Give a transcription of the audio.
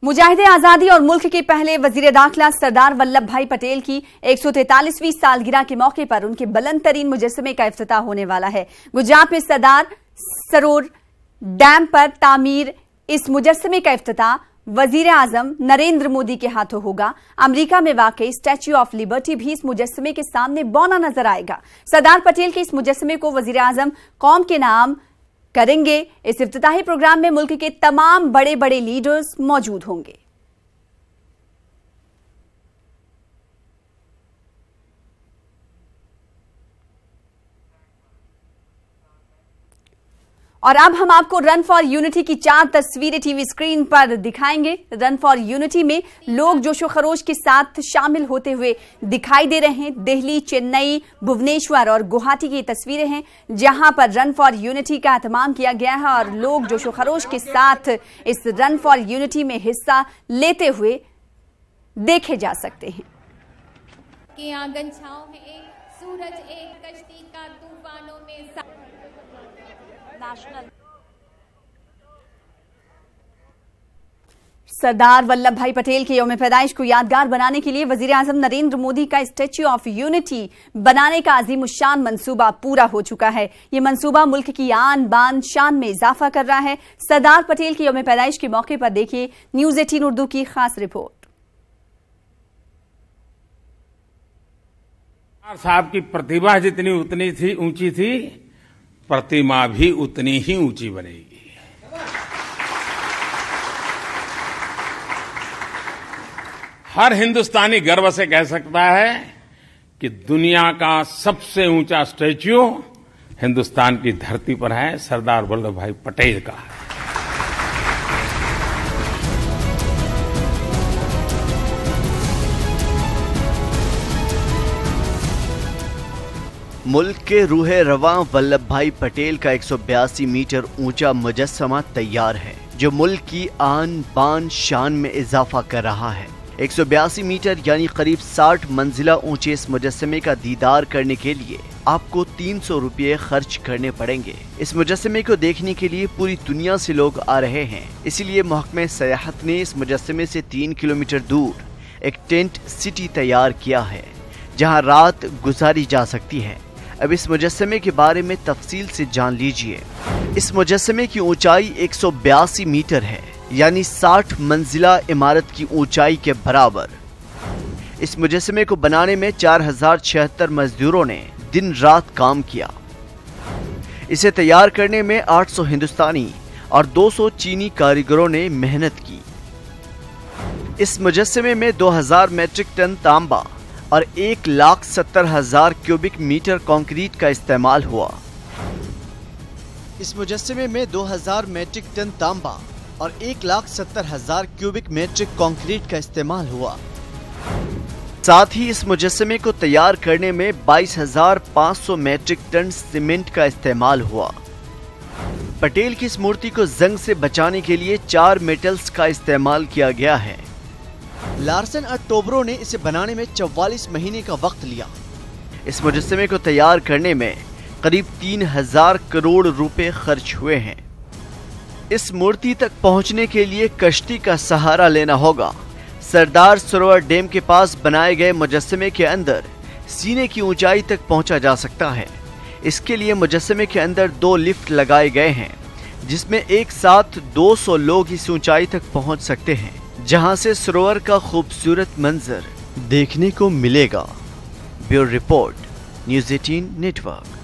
मुजाहिदे आजादी और मुल्क के पहले वजीर दाखिला सरदार वल्लभ भाई पटेल की 143वीं सालगिरह के मौके पर उनके बुलंद तरीन मुजस्समे का इफ्तिताह होने वाला है। गुजरात में सरदार सरोवर डैम पर तामीर इस मुजस्समे का इफ्तिताह वजीर आजम नरेंद्र मोदी के हाथों होगा। अमेरिका में वाकई स्टैच्यू ऑफ लिबर्टी भी इस मुजस्समे के सामने बौना नजर आएगा। सरदार पटेल के इस मुजस्समे को वजीर आजम कौम के नाम करेंगे। इस इफ्तिताही प्रोग्राम में मुल्क के तमाम बड़े बड़े लीडर्स मौजूद होंगे। और अब हम आपको रन फॉर यूनिटी की 4 तस्वीरें टीवी स्क्रीन पर दिखाएंगे। रन फॉर यूनिटी में लोग जोशो खरोश के साथ शामिल होते हुए दिखाई दे रहे हैं। दिल्ली, चेन्नई, भुवनेश्वर और गुवाहाटी की तस्वीरें हैं जहां पर रन फॉर यूनिटी का एहतमाम किया गया है और लोग जोशो खरोश के साथ इस रन फॉर यूनिटी में हिस्सा लेते हुए देखे जा सकते हैं। कि आंगन छाँव है एक सूरज, एक कश्ती का तूफानों में सरदार वल्लभ भाई पटेल के यौम पैदाइश को यादगार बनाने के लिए वजीर आजम नरेंद्र मोदी का स्टैच्यू ऑफ यूनिटी बनाने का अजीमुश्शान मंसूबा पूरा हो चुका है। ये मंसूबा मुल्क की आन बान शान में इजाफा कर रहा है। सरदार पटेल के यौम पैदाइश के मौके पर देखिए न्यूज 18 उर्दू की खास रिपोर्ट। साहब की प्रतिभा जितनी उतनी थी ऊंची थी, प्रतिमा भी उतनी ही ऊंची बनेगी। हर हिंदुस्तानी गर्व से कह सकता है कि दुनिया का सबसे ऊंचा स्टैच्यू हिंदुस्तान की धरती पर है, सरदार वल्लभ भाई पटेल का है। मुल्क के रूहे रवां वल्लभ भाई पटेल का 182 मीटर ऊंचा मुजस्समा तैयार है, जो मुल्क की आन बान शान में इजाफा कर रहा है। 182 मीटर यानी करीब 60 मंजिला ऊंचे इस मुजस्समे का दीदार करने के लिए आपको 300 रुपये खर्च करने पड़ेंगे। इस मुजस्समे को देखने के लिए पूरी दुनिया से लोग आ रहे हैं, इसीलिए महकमे सयाहत ने इस मुजस्समे से 3 किलोमीटर दूर एक टेंट सिटी तैयार किया है, जहां रात गुजारी जा सकती है। अब इस मुजस्समे के बारे में तफसील से जान लीजिए। इस मुजस्समे की ऊंचाई 182 मीटर है, यानी 60 मंजिला इमारत की ऊंचाई के बराबर। इस मुजस्समे को बनाने में 4076 मजदूरों ने दिन रात काम किया। इसे तैयार करने में 800 हिंदुस्तानी और 200 चीनी कारीगरों ने मेहनत की। इस मुजस्समे में 2000 मैट्रिक टन तांबा और 1,70,000 क्यूबिक मीटर कंक्रीट का इस्तेमाल हुआ। इस मुजस्समे में 2000 मैट्रिक टन तांबा और 1,70,000 क्यूबिक मीटर कंक्रीट का इस्तेमाल हुआ। साथ ही इस मुजस्समे को तैयार करने में 22,500 मैट्रिक टन सीमेंट का इस्तेमाल हुआ। पटेल की इस मूर्ति को जंग से बचाने के लिए 4 मेटल्स का इस्तेमाल किया गया है। लार्सन और टोब्रो ने इसे बनाने में 44 महीने का वक्त लिया। इस मुजस्समे को तैयार करने में करीब 3000 करोड़ रुपए खर्च हुए हैं। इस मूर्ति तक पहुंचने के लिए कश्ती का सहारा लेना होगा। सरदार सरोवर डैम के पास बनाए गए मुजस्समे के अंदर सीने की ऊंचाई तक पहुंचा जा सकता है। इसके लिए मुजस्समे के अंदर 2 लिफ्ट लगाए गए हैं, जिसमें एक साथ 200 लोग इस ऊंचाई तक पहुंच सकते हैं, जहां से सरोवर का खूबसूरत मंजर देखने को मिलेगा। Bureau report, news 18 network.